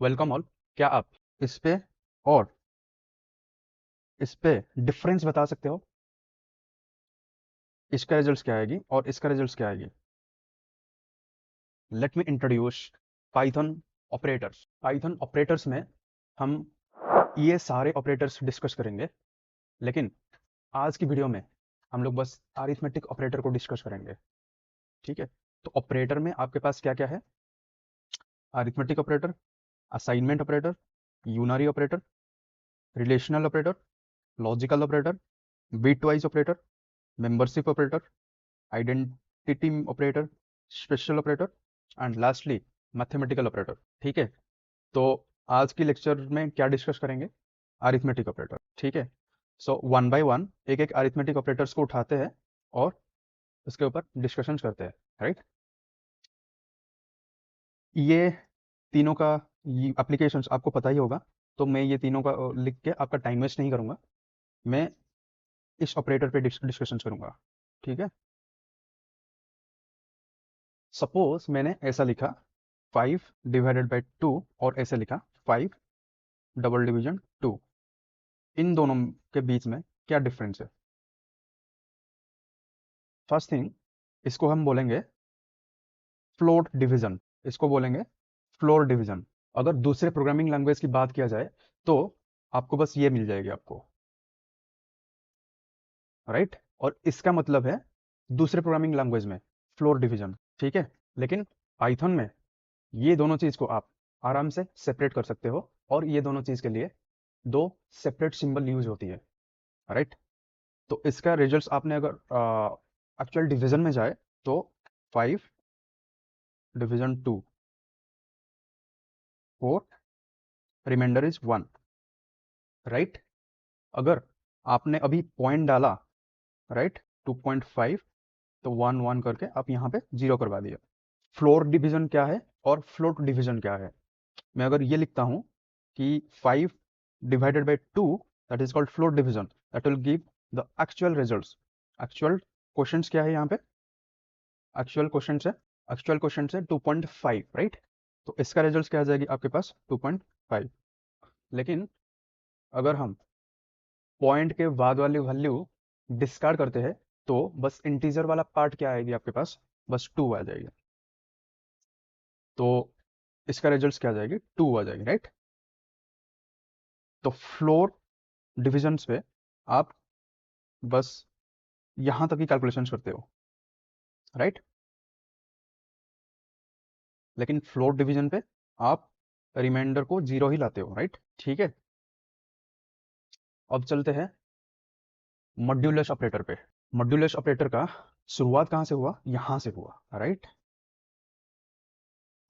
Welcome all. क्या आप इस पे और इस पे डिफरेंस बता सकते हो? इसका रिजल्ट्स क्या आएगी और इसका रिजल्ट्स क्या आएगी? Let me introduce Python operators. Python operators में हम ये सारे ऑपरेटर्स डिस्कस करेंगे, लेकिन आज की वीडियो में हम लोग बस अरिथमेटिक ऑपरेटर को डिस्कस करेंगे। ठीक है, तो ऑपरेटर में आपके पास क्या क्या है? Arithmetic operator, assignment operator, unary operator, relational operator, logical operator, bitwise operator, membership operator, identity operator, special operator and lastly mathematical operator. ठीक है, तो आज की लेक्चर में क्या डिस्कस करेंगे? Arithmetic operator. ठीक है, सो वन बाय वन एक एक अरिथमेटिक ऑपरेटर्स को उठाते हैं और उसके ऊपर डिस्कशन करते हैं। राइट, ये तीनों का एप्लीकेशंस आपको पता ही होगा, तो मैं ये तीनों का लिख के आपका टाइम वेस्ट नहीं करूंगा। मैं इस ऑपरेटर पे डिस्कशन करूंगा। ठीक है, सपोज मैंने ऐसा लिखा 5/2 और ऐसे लिखा 5 डबल डिवीजन 2। इन दोनों के बीच में क्या डिफरेंस है? फर्स्ट थिंग, इसको हम बोलेंगे फ्लोट डिवीजन। इसको बोलेंगे फ्लोर डिवीजन। अगर दूसरे प्रोग्रामिंग लैंग्वेज की बात किया जाए तो आपको बस ये मिल जाएगी आपको। राइट, और इसका मतलब है दूसरे प्रोग्रामिंग लैंग्वेज में फ्लोर डिवीजन। ठीक है, लेकिन पाइथन में ये दोनों चीज को आप आराम से सेपरेट कर सकते हो, और ये दोनों चीज के लिए दो सेपरेट सिंबल यूज होती है। राइट, तो इसका रिजल्ट्स आपने अगर एक्चुअल डिवीजन में जाए तो 5/2, 4, रिमाइंडर इज 1। राइट, अगर आपने अभी पॉइंट डाला, राइट, 2.5, तो 1 1 करके आप यहाँ पे 0 करवा दिया। फ्लोर डिवीजन क्या है और फ्लोट डिवीजन क्या है? मैं अगर ये लिखता हूँ कि 5/2, that is called float division, that will give the actual results. Actual questions क्या है यहाँ पे? एक्चुअल क्वेश्चन है 2.5। राइट, तो इसका रिजल्ट क्या आ जाएगी आपके पास? 2.5। लेकिन अगर हम पॉइंट के बाद वाली वैल्यू डिस्कार्ड करते हैं तो बस इंटीजर वाला पार्ट क्या आएगी आपके पास? बस 2 आ जाएगी। तो इसका रिजल्ट क्या आ जाएगी? 2 आ जाएगी। राइट, तो फ्लोर डिविजन्स पे आप बस यहां तक ही कैलकुलेशन करते हो। राइट, लेकिन फ्लोर डिवीजन पे आप रिमाइंडर को 0 ही लाते हो। राइट, ठीक है, अब चलते हैं मॉड्यूलस ऑपरेटर पे। मॉड्यूलस ऑपरेटर का शुरुआत कहाँ से हुआ? यहां से हुआ। राइट,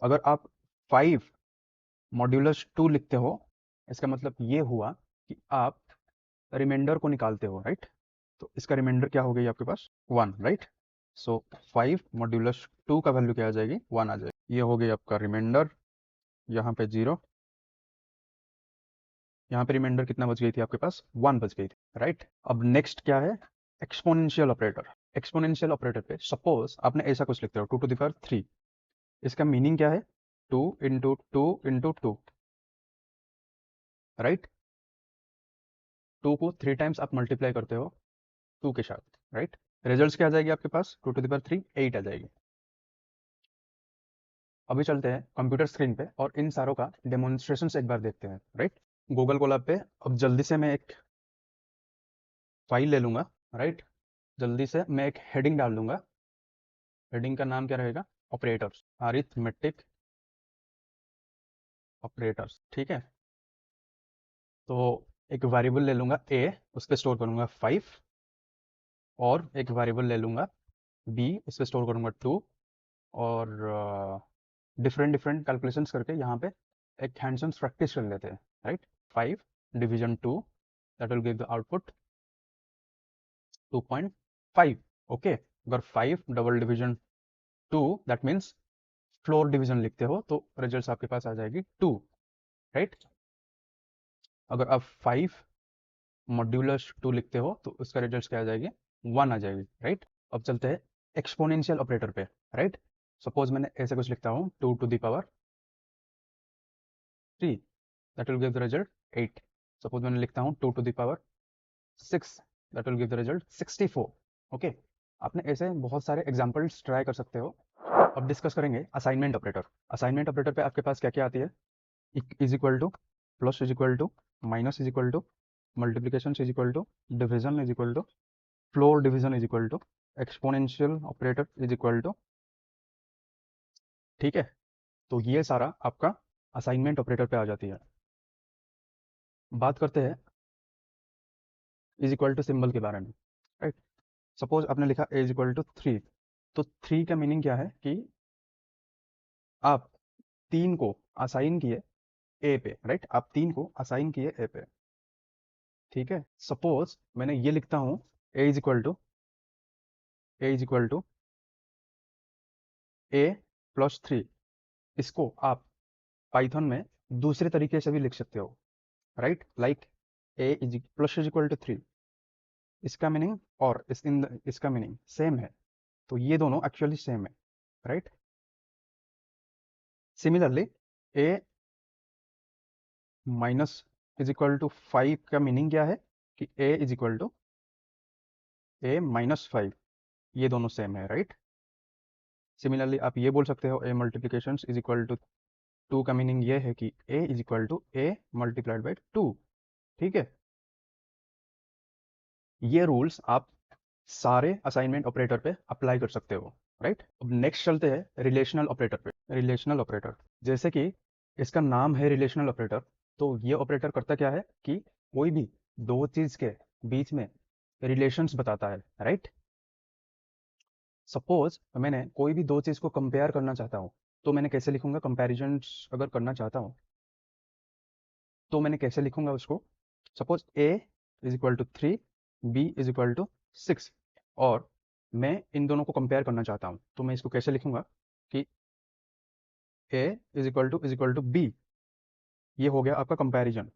अगर आप 5/2 लिखते हो, इसका मतलब ये हुआ कि आप रिमाइंडर को निकालते हो। राइट, तो इसका रिमाइंडर क्या हो गई आपके पास? 1। राइट, सो 5/2 का वैल्यू क्या आ जाएगी? 1 आ जाएगी। ये हो गई आपका रिमाइंडर, यहाँ पे 0, यहाँ पे रिमाइंडर कितना बच गई थी आपके पास? 1 बच गई थी। राइट, अब नेक्स्ट क्या है? Exponential operator. एक्सपोनेंशियल ऑपरेटर पे सपोज आपने ऐसा कुछ लिखते हो 2⁻3। इसका मीनिंग क्या है? 2 × 2 × 2। राइट, 2 को 3 टाइम्स आप मल्टीप्लाई करते हो 2 के साथ। राइट, रिजल्ट क्या आ जाएगी आपके पास? 2⁻3 8 आ जाएगी। अभी चलते हैं कंप्यूटर स्क्रीन पे और इन सारों का डेमोन्स्ट्रेशन एक बार देखते हैं। राइट, गूगल कोलैब पे अब जल्दी से मैं एक फाइल ले लूंगा। राइट, जल्दी से मैं एक हेडिंग डाल दूंगा। हेडिंग का नाम क्या रहेगा? Operators, arithmetic operators. ठीक है, तो एक वेरिएबल ले लूंगा ए, उस पर स्टोर करूंगा 5, और एक वेरिएबल ले लूंगा बी, इस पर स्टोर करूंगा 2, और डिफरेंट डिफरेंट कैलकुलेशंस करके यहाँ पे एक हैंड्स प्रैक्टिस कर लेते हैं। Right, 5/2, that will give the output 2.5। Okay, अगर 5/2 दैट मीन्स फ्लोर डिवीजन लिखते हो तो रिजल्ट आपके पास आ जाएगी 2। राइट, अगर आप 5/2 लिखते हो तो उसका रिजल्ट क्या आ जाएगी? 1 आ जाएगी। राइट, अब चलते हैं एक्सपोनेंशियल ऑपरेटर पे। राइट, सपोज मैंने ऐसे कुछ लिखता हूँ 2 to the power 3 that will give the result 8. Suppose मैंने लिखता हूँ 2 to the power 6 that will give the result 64. Okay, आपने ऐसे बहुत सारे एग्जांपल्स ट्राई कर सकते हो. अब डिस्कस करेंगे असाइनमेंट ऑपरेटर. असाइनमेंट ऑपरेटर पे आपके पास क्या क्या आती है? Is equal to, plus is equal to, minus is equal to, multiplication is equal to, division is equal to, floor division is equal to, exponential operator is equal to. ठीक है, तो ये सारा आपका असाइनमेंट ऑपरेटर पे आ जाती है. बात करते हैं इज इक्वल टू सिंबल के बारे में. राइट, सपोज आपने लिखा ए इज इक्वल टू 3, तो 3 का मीनिंग क्या है कि आप 3 को असाइन किए ए पे. राइट, आप 3 को असाइन किए ए पे. ठीक है, सपोज मैंने ये लिखता हूं A is equal to A plus 3. इसको आप पाइथन में दूसरे तरीके से भी लिख सकते हो. Right, like a is plus is equal to 3. इसका मीनिंग और इसका मीनिंग सेम है, तो ये दोनों एक्चुअली सेम है. Right, similarly A minus is equal to 5 का मीनिंग क्या है कि A is equal to A minus 5. ये दोनों सेम है. राइट, सिमिलरली आप ये बोल सकते हो A multiplication is equal to 2 का मीनिंग ये है कि A is equal to A multiplied by 2. ठीक है, ये रूल्स आप सारे असाइनमेंट ऑपरेटर पे अप्लाई कर सकते हो. राइट, अब नेक्स्ट चलते हैं रिलेशनल ऑपरेटर पे. रिलेशनल ऑपरेटर, जैसे कि इसका नाम है रिलेशनल ऑपरेटर, तो ये ऑपरेटर करता क्या है कि कोई भी दो चीज के बीच में रिलेशंस बताता है. राइट, सपोज मैंने कोई भी दो चीज को कंपेयर करना चाहता हूँ, तो मैंने कैसे लिखूंगा? कंपैरिजन अगर करना चाहता हूँ तो मैंने कैसे लिखूंगा उसको? Suppose a is equal to 3, b is equal to 6, और मैं इन दोनों को कंपेयर करना चाहता हूँ, तो मैं इसको कैसे लिखूंगा कि A is equal to B. ये हो गया आपका कंपैरिजन.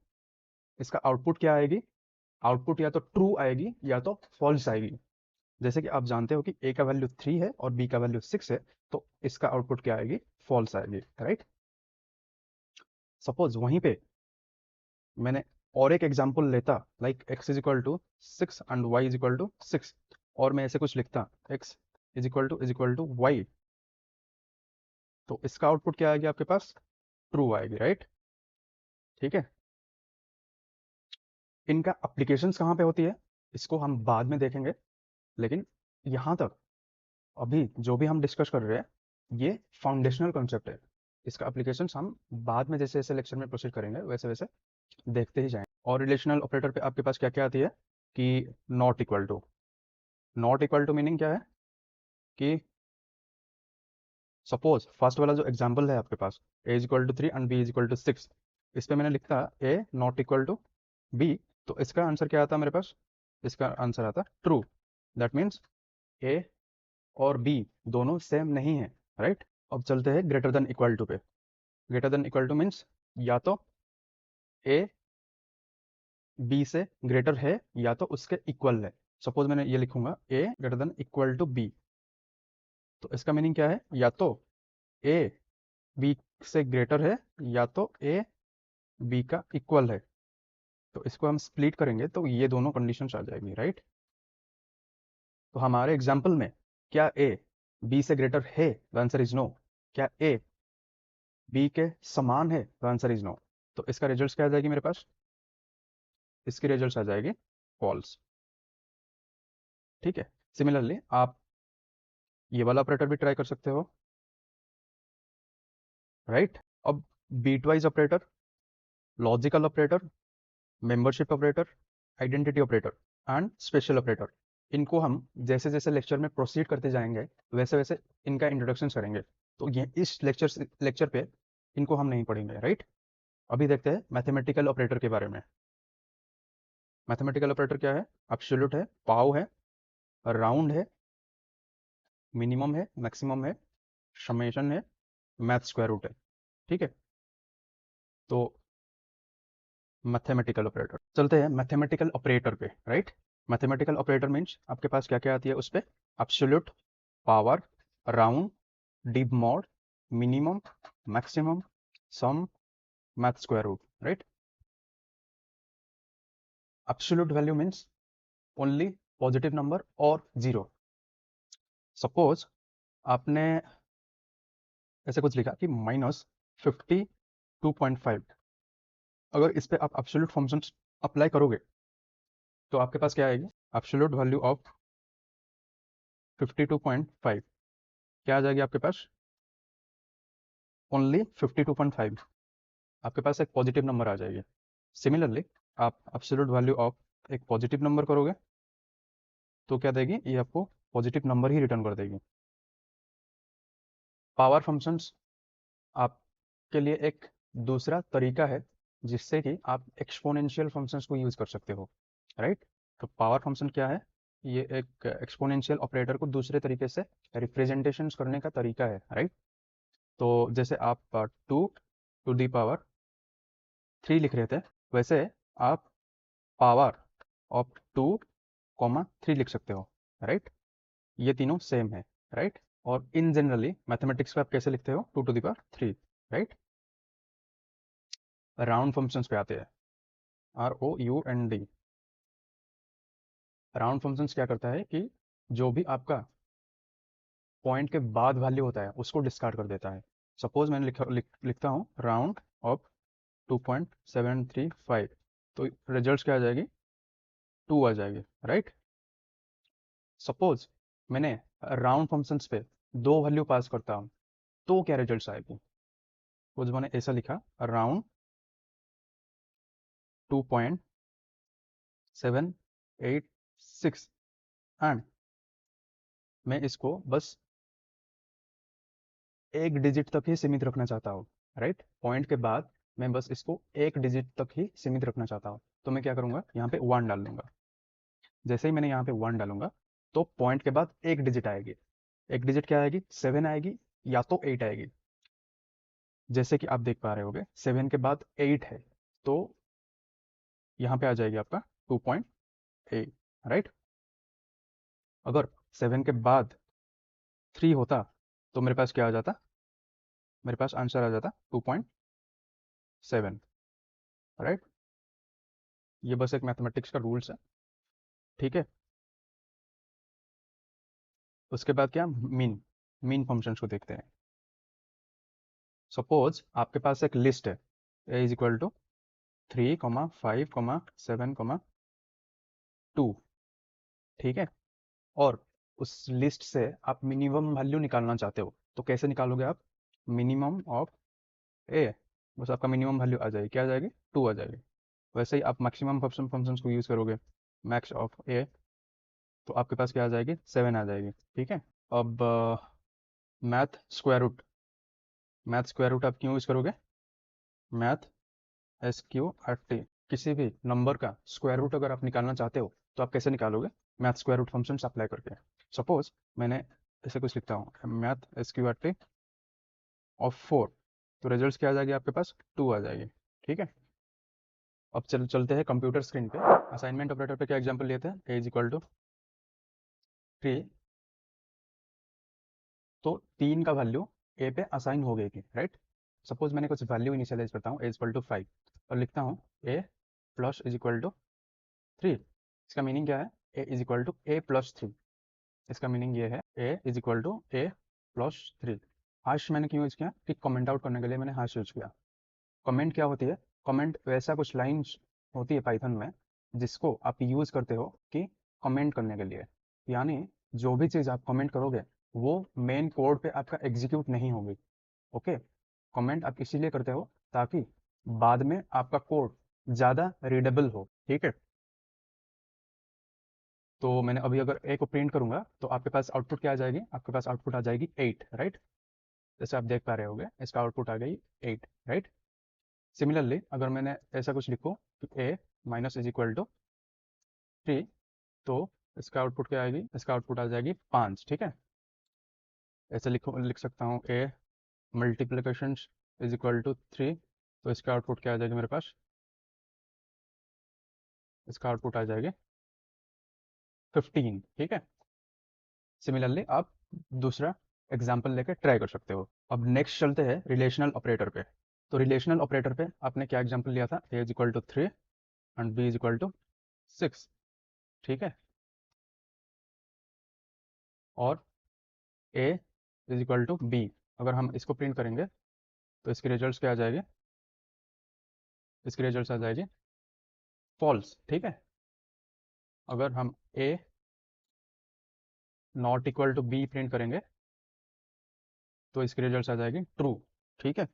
इसका आउटपुट क्या आएगी? आउटपुट या तो ट्रू आएगी या तो फॉल्स आएगी. जैसे कि आप जानते हो कि ए का वैल्यू 3 है और बी का वैल्यू 6 है, तो इसका आउटपुट क्या आएगी? फॉल्स आएगी. राइट, सपोज वहीं पे मैंने और एक एग्जांपल लेता, like x is equal to 6 and y is equal to 6, और मैं ऐसे कुछ लिखता x is equal to y, तो इसका आउटपुट क्या आएगी आपके पास? ट्रू आएगी. राइट, ठीक है. इनका एप्लीकेशंस कहाँ पे होती है इसको हम बाद में देखेंगे, लेकिन यहाँ तक अभी जो भी हम डिस्कस कर रहे हैं ये फाउंडेशनल कॉन्सेप्ट है. इसका एप्लीकेशंस हम बाद में जैसे जैसे लेक्चर में प्रोसीड करेंगे वैसे वैसे देखते ही जाएं. और रिलेशनल ऑपरेटर पे आपके पास क्या क्या आती है कि not equal to. Not equal to meaning क्या है कि सपोज फर्स्ट वाला जो एग्जांपल है आपके पास, A is equal to 3 and B is equal to 6, इस पे मैंने लिखता A not equal to B, तो इसका आंसर क्या आता मेरे पास? इसका आंसर आता ट्रू. दैट मीन्स ए और बी दोनों सेम नहीं है. राइट, अब चलते हैं ग्रेटर देन इक्वल टू पे. Greater than equal two means या तो ए बी से ग्रेटर है या तो उसके इक्वल है. सपोज मैंने ये लिखूंगा A greater than equal to B, तो इसका मीनिंग क्या है? या तो ए बी से ग्रेटर है या तो ए बी का इक्वल है. तो इसको हम स्प्लिट करेंगे तो ये दोनों कंडीशंस आ जाएंगी. राइट, तो हमारे एग्जाम्पल में क्या ए बी से ग्रेटर है? The answer is no. क्या ए बी के समान है? द आंसर इज नो. तो इसका रिजल्ट क्या आ जाएगी मेरे पास? इसकी रिजल्ट आ जाएगी फॉल्स. ठीक है, सिमिलरली आप ये वाला ऑपरेटर भी ट्राई कर सकते हो. राइट, अब bitwise operator, logical operator, membership operator, identity operator and special operator, इनको हम जैसे जैसे लेक्चर में प्रोसीड करते जाएंगे वैसे वैसे इनका इंट्रोडक्शन करेंगे. तो ये इस लेक्चर पे इनको हम नहीं पढ़ेंगे. राइट, अभी देखते हैं मैथमेटिकल ऑपरेटर के बारे में. मैथमेटिकल ऑपरेटर क्या है? एब्सोल्यूट है, पाव है, राउंड है, मिनिमम है, मैक्सिमम है, समेशन है, मैथ स्क्वायर रूट है. ठीक है, तो मैथमेटिकल ऑपरेटर. चलते हैं मैथमेटिकल ऑपरेटर पे. राइट, मैथमेटिकल ऑपरेटर मीन्स आपके पास क्या क्या आती है उस पे? Absolute, power, round, divmod, minimum, maximum, sum, math square root, right. Absolute value means only positive number और जीरो। सपोज आपने ऐसे कुछ लिखा कि -52.5, अगर इस पे आप एब्सोल्यूट फंक्शंस अप्लाई करोगे तो आपके पास क्या आएगी? एब्सोल्यूट वैल्यू ऑफ 52.5 क्या आ जाएगी आपके पास? ओनली 52.5। आपके पास एक पॉजिटिव नंबर आ जाएगी। सिमिलरली आप एब्सोल्यूट वैल्यू ऑफ एक पॉजिटिव नंबर करोगे तो क्या देगी? ये आपको पॉजिटिव नंबर ही रिटर्न कर देगी। पावर फंक्शंस आपके लिए एक दूसरा तरीका है जिससे कि आप एक्सपोनेंशियल फंक्शंस को यूज़ कर सकते हो, राइट। तो पावर फंक्शन क्या है? ये एक एक्सपोनेंशियल ऑपरेटर को दूसरे तरीके से रिप्रेजेंटेशन करने का तरीका है, राइट। तो जैसे आप 2 to the power 3 लिख रहे थे, वैसे आप पावर ऑफ 2, 3 लिख सकते हो, राइट। ये तीनों सेम है, राइट। और इन जनरली मैथमेटिक्स को आप कैसे लिखते हो? 2 to the power 3, right. Round functions पे आते हैं, ROUND। राउंड फंक्शंस क्या करता है कि जो भी आपका पॉइंट के बाद वैल्यू होता है उसको डिस्कार्ड कर देता है। सपोज मैंने लिखता हूँ राउंड ऑफ 2.735, तो रिजल्ट क्या आ जाएगी? 2 आ जाएगी, राइट। सपोज मैंने राउंड फंक्शंस पे 2 वैल्यू पास करता हूँ तो क्या रिजल्ट आएगी? सपोज मैंने ऐसा लिखा राउंड 2.786 एंड मैं इसको बस एक डिजिट तक ही सीमित रखना चाहता हूँ, राइट। पॉइंट के बाद मैं बस इसको एक डिजिट तक ही सीमित रखना चाहता हूँ, तो मैं क्या करूँगा? यहाँ पे 1 डाल दूंगा। जैसे ही मैंने यहाँ पे 1 डालूंगा तो पॉइंट के बाद एक डिजिट आएगी। एक डिजिट क्या आएगी? 7 आएगी या तो 8 आएगी। जैसे कि आप देख पा रहे होगे 7 के बाद 8 है, तो यहाँ पे आ जाएगी आपका 2.8, राइट। अगर 7 के बाद 3 होता तो मेरे पास क्या आ जाता? मेरे पास आंसर आ जाता 2.7, राइट। ये बस एक मैथमेटिक्स का रूल्स है, ठीक है। उसके बाद क्या? मीन फंक्शंस को देखते हैं। सपोज आपके पास एक लिस्ट है A = 3, 5, 7, 2, ठीक है। और उस लिस्ट से आप मिनिमम वैल्यू निकालना चाहते हो तो कैसे निकालोगे आप? मिनिमम ऑफ ए, बस आपका मिनिमम वैल्यू आ जाएगी, क्या आ जाएगी? 2 आ जाएगी। वैसे ही आप मैक्सिमम फंक्शंस को यूज़ करोगे, मैक्स ऑफ ए, तो आपके पास क्या आ जाएगी? 7 आ जाएगी, ठीक है। अब math square root. Math square root आप क्यों यूज़ करोगे? मैथ SQRT, किसी भी नंबर का स्क्वायर रूट अगर आप निकालना चाहते हो तो आप कैसे निकालोगे? Math square root functions apply करके। सपोज मैंने ऐसे कुछ लिखता हूँ मैथ SQRT ऑफ 4, तो रिजल्ट क्या आ जाएगी आपके पास? 2 आ जाएगी, ठीक है। अब चलते हैं कंप्यूटर स्क्रीन पे। असाइनमेंट ऑपरेटर पे क्या एग्जांपल लेते हैं? A = 3, तो 3 का वैल्यू ए पे असाइन हो गई थी, राइट। सपोज मैंने कुछ वैल्यू इनिशियलाइज करता हूँ A = 5 और लिखता हूँ A+3। इसका मीनिंग क्या है? A = A+3। इसका मीनिंग ये है A = A+3। हाश मैंने क्यों यूज किया? कि कमेंट आउट करने के लिए मैंने हाश यूज किया। कमेंट क्या होती है? कमेंट वैसा कुछ लाइंस होती है पाइथन में जिसको आप यूज करते हो कि कमेंट करने के लिए, यानी जो भी चीज़ आप कमेंट करोगे वो मेन कोड पे आपका एग्जीक्यूट नहीं होगी, ओके। कमेंट आप इसीलिए करते हो ताकि बाद में आपका कोड ज़्यादा रीडेबल हो, ठीक है। तो मैंने अभी अगर ए को प्रिंट करूंगा तो आपके पास आउटपुट क्या आ जाएगी? आपके पास आउटपुट आ जाएगी 8, राइट। जैसे आप देख पा रहे होगे इसका आउटपुट आ गई 8, राइट। सिमिलरली अगर मैंने ऐसा कुछ लिखूँ कि A- 3, तो इसका आउटपुट क्या आएगी? इसका आउटपुट आ जाएगी 5, ठीक है। ऐसे लिख सकता हूँ A×3, तो इसका आउटपुट क्या आ जाएगी मेरे पास? इसका आउटपुट आ जाएगी 15, ठीक है। सिमिलरली आप दूसरा एग्जाम्पल लेके ट्राई कर सकते हो। अब नेक्स्ट चलते हैं रिलेशनल ऑपरेटर पे। तो रिलेशनल ऑपरेटर पे आपने क्या एग्जांपल लिया था, a is equal to 3 and b is equal to 6, ठीक है, और a is equal to b। अगर हम इसको प्रिंट करेंगे तो इसके रिजल्ट्स क्या आ जाएंगे, इसके रिजल्ट्स आ जाएंगे फॉल्स, ठीक है। अगर हम a not equal to b print करेंगे तो इसके रिजल्ट्स आ जाएगी ट्रू, ठीक है।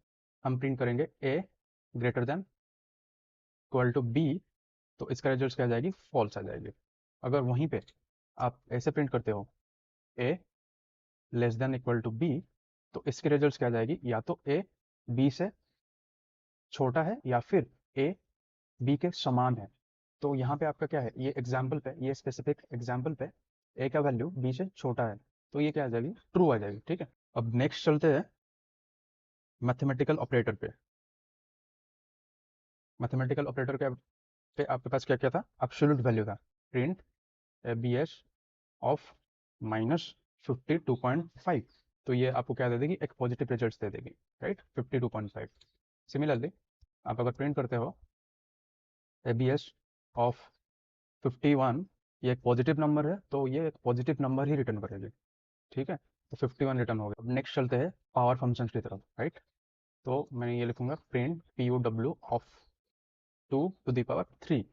हम प्रिंट करेंगे a greater than equal to b तो इसका रिजल्ट क्या आ जाएगी, फॉल्स आ जाएगी। अगर वहीं पे आप ऐसे प्रिंट करते हो a less than equal to b तो इसके रिजल्ट क्या आ जाएगी, या तो a b से छोटा है या फिर a b के समान है। तो यहाँ पे आपका क्या है, ये एग्जाम्पल पे, ये स्पेसिफिक एग्जाम्पल पे a का वैल्यू b से छोटा है, तो ये क्या आ जाएगी, ट्रू आ जाएगी, ठीक है। अब नेक्स्ट चलते हैं मैथमेटिकल ऑपरेटर पे। मैथमेटिकल ऑपरेटर के पे आपके पास क्या क्या था, एब्सोल्यूट वैल्यू था, प्रिंट abs ऑफ -52.5, तो ये आपको क्या दे देगी, एक पॉजिटिव रिजल्ट दे देगी, राइट, 52.5। सिमिलरली आप अगर प्रिंट करते हो abs ऑफ 51, ये एक पॉजिटिव नंबर है तो ये एक पॉजिटिव नंबर ही रिटर्न करेगी, ठीक है। तो 51 रिटर्न हो गया। अब नेक्स्ट चलते हैं पावर फंक्शन की तरफ, राइट। तो मैं ये लिखूंगा print POW of 2 to the power 3,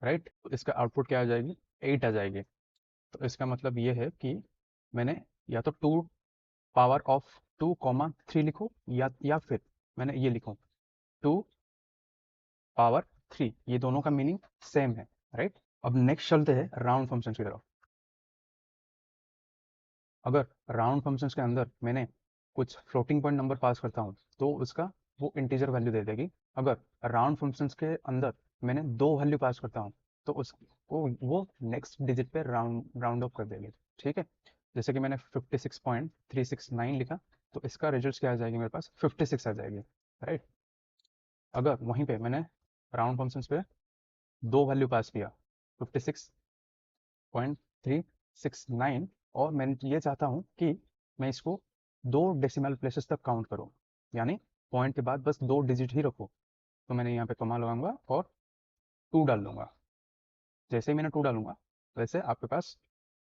right. तो इसका आउटपुट क्या आ जाएगी, 8 आ जाएगी। तो इसका मतलब ये है कि मैंने या तो 2 पावर ऑफ 2 3 लिखूँ, या फिर मैंने ये लिखूँ 2 पावर 3, ये दोनों का मीनिंग सेम है, राइट। अब नेक्स्ट चलते हैं राउंड फंक्शन की तरफ। अगर राउंड फंक्शंस के अंदर मैंने कुछ फ्लोटिंग पॉइंट नंबर पास करता हूँ तो उसका वो इंटीजर वैल्यू दे देगी। अगर राउंड फंक्शंस के अंदर मैंने 2 वैल्यू पास करता हूँ तो उसको वो नेक्स्ट डिजिट पे राउंड अप कर देगी, ठीक है। जैसे कि मैंने 56.369 लिखा तो इसका रिजल्ट क्या आ जाएगी, मेरे पास 56 आ जाएगी, राइट। अगर वहीं पे मैंने राउंड फंक्शंस पे 2 वैल्यू पास किया, 56.369, और मैं ये चाहता हूँ कि मैं इसको 2 डेसिमल प्लेसेस तक काउंट करूँ, यानी पॉइंट के बाद बस 2 डिजिट ही रखूँ, तो मैंने यहाँ पे कॉमा लगाऊंगा और 2 डाल दूंगा। जैसे ही मैंने 2 डालूंगा वैसे आपके पास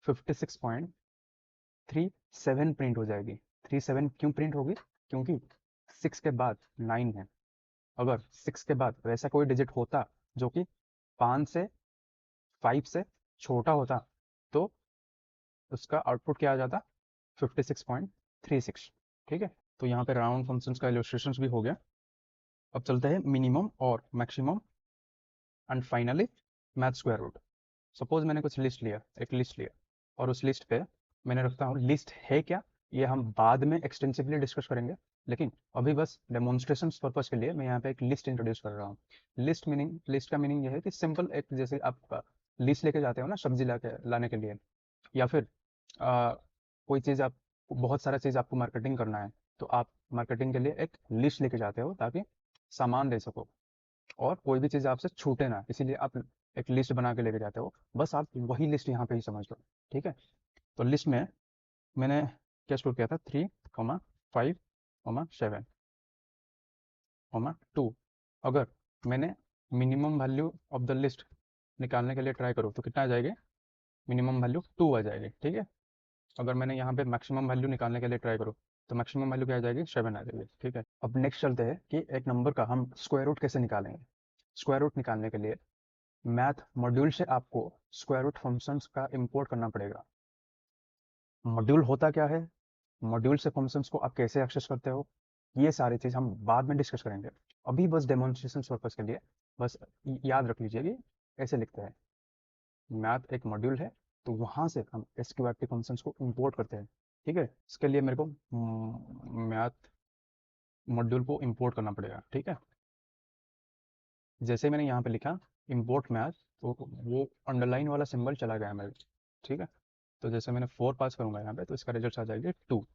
56.37 प्रिंट हो जाएगी। 37 क्यों प्रिंट होगी, क्योंकि 6 के बाद 9 है। अगर 6 के बाद वैसा कोई डिजिट होता जो कि 5 से छोटा होता तो उसका आउटपुट क्या आ जाता, 56.36, ठीक है। तो यहाँ पे राउंड फंक्शंस का इलस्ट्रेशन भी हो गया। अब चलते हैं मिनिमम और maximum and finally math square root. Suppose मैंने कुछ लिस्ट लिया, एक लिस्ट लिया, और उस लिस्ट पे मैंने रखता हूँ, लिस्ट है क्या ये हम बाद में एक्सटेंसिवली डिस्कस करेंगे, लेकिन अभी बस डेमोन्स्ट्रेशन पर्पज के लिए मैं यहाँ पे एक लिस्ट इंट्रोड्यूस कर रहा हूँ। लिस्ट का मीनिंग ये है कि सिंपल एक, जैसे आप लिस्ट लेके जाते हो ना सब्जी लाने के लिए, या फिर कोई चीज़ आप, बहुत सारा चीज़ आपको मार्केटिंग करना है तो आप मार्केटिंग के लिए एक लिस्ट लेके जाते हो ताकि सामान दे सको और कोई भी चीज़ आपसे छूटे ना, इसीलिए आप एक लिस्ट बना के लेके जाते हो। बस आप वही लिस्ट यहाँ पे ही समझ लो, ठीक है। तो लिस्ट में मैंने क्या स्टोर किया था, 3, 5, 7, 2। अगर मैंने minimum value of the list निकालने के लिए ट्राई करूँ तो कितना आ जाएगी, मिनिमम वैल्यू 2 आ जाएगी, ठीक है। अगर मैंने यहाँ पे मैक्सिमम वैल्यू निकालने के लिए ट्राई करूँ तो मैक्सिमम वैल्यू क्या आ जाएगी, 7 आ जाएगी, ठीक है। अब नेक्स्ट चलते हैं कि एक नंबर का हम स्क्वायर रूट कैसे निकालेंगे। स्क्वायर रूट निकालने के लिए मैथ मॉड्यूल से आपको स्क्वायर रूट फंक्शंस का इंपोर्ट करना पड़ेगा। मॉड्यूल होता क्या है, मॉड्यूल से फंक्शंस को आप कैसे एक्सेस करते हो, ये सारी चीज़ हम बाद में डिस्कस करेंगे। अभी बस डेमोन्स्ट्रेशन पर्पज के लिए बस याद रख लीजिए कि ऐसे लिखते हैं, मैथ एक मॉड्यूल है तो वहाँ से हम एसक्यूआरटी फंक्शंस को इंपोर्ट करते हैं, ठीक है। इसके लिए मेरे को मैथ मॉड्यूल को इंपोर्ट करना पड़ेगा, ठीक है। जैसे मैंने यहाँ पे लिखा इंपोर्ट मैथ तो वो अंडरलाइन वाला सिंबल चला गया मेरे, ठीक है। तो जैसे मैंने 4 पास करूँगा यहाँ पे तो इसका रिजल्ट आ जाएगी 2,